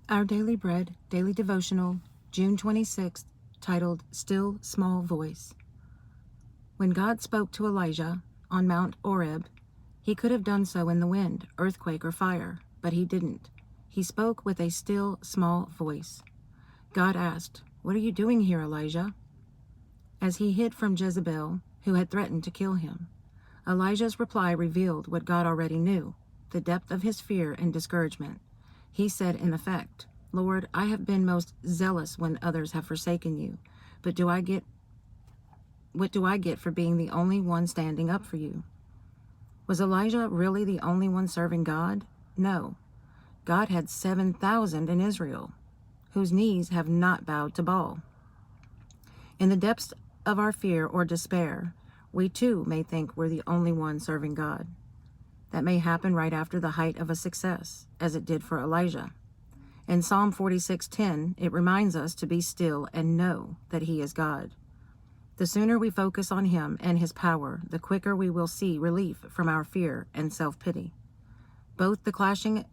Our Daily Bread, Daily Devotional, June 26th, titled Still Small Voice. When God spoke to Elijah on Mount Oreb, he could have done so in the wind, earthquake, or fire, but he didn't. He spoke with a still, small voice. God asked, "What are you doing here, Elijah?" As he hid from Jezebel, who had threatened to kill him, Elijah's reply revealed what God already knew, the depth of his fear and discouragement. He said in effect, "Lord, I have been most zealous when others have forsaken you, but what do I get for being the only one standing up for you?" Was Elijah really the only one serving God? No. God had 7,000 in Israel, whose knees have not bowed to Baal. In the depths of our fear or despair, we too may think we're the only one serving God. That may happen right after the height of a success, as it did for Elijah. In Psalm 46:10, it reminds us to be still and know that He is God. The sooner we focus on Him and His power, the quicker we will see relief from our fear and self-pity. Both the clashing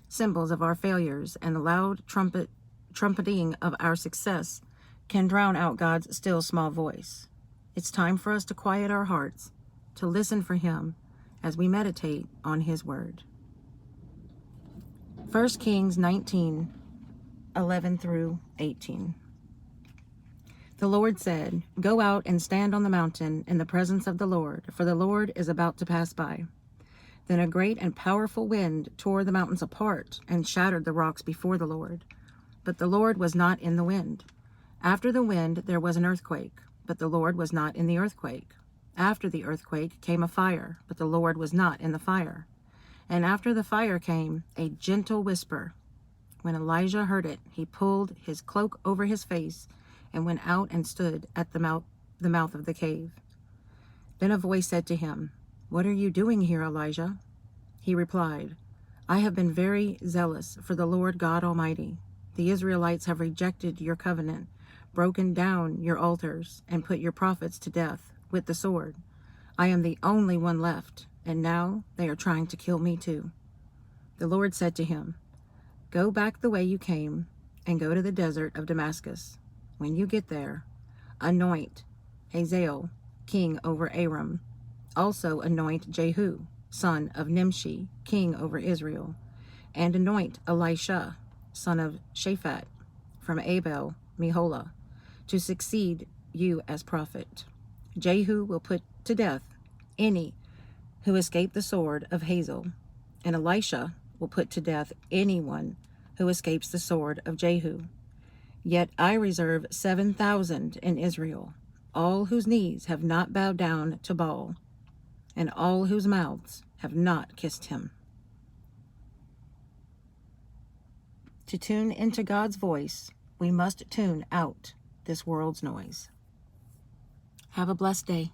cymbals of our failures and the loud trumpeting of our success can drown out God's still small voice. It's time for us to quiet our hearts, to listen for Him as we meditate on His Word. 1 Kings 19:11 through 18. The Lord said, "Go out and stand on the mountain in the presence of the Lord, for the Lord is about to pass by." Then a great and powerful wind tore the mountains apart and shattered the rocks before the Lord. But the Lord was not in the wind. After the wind there was an earthquake, but the Lord was not in the earthquake. After the earthquake came a fire, but the Lord was not in the fire. And after the fire came a gentle whisper. When Elijah heard it, he pulled his cloak over his face and went out and stood at the mouth of the cave. Then a voice said to him, "What are you doing here, Elijah?" He replied, "I have been very zealous for the Lord God Almighty. The Israelites have rejected your covenant, broken down your altars, and put your prophets to death with the sword. I am the only one left, and now they are trying to kill me too." The Lord said to him, "Go back the way you came and go to the desert of Damascus. When you get there, anoint Hazael king over Aram. Also anoint Jehu, son of Nimshi, king over Israel, and anoint Elisha, son of Shaphat, from Abel Meholah, to succeed you as prophet. Jehu will put to death any who escape the sword of Hazael, and Elisha will put to death anyone who escapes the sword of Jehu. Yet I reserve 7,000 in Israel, all whose knees have not bowed down to Baal, and all whose mouths have not kissed him." To tune into God's voice, we must tune out this world's noise. Have a blessed day.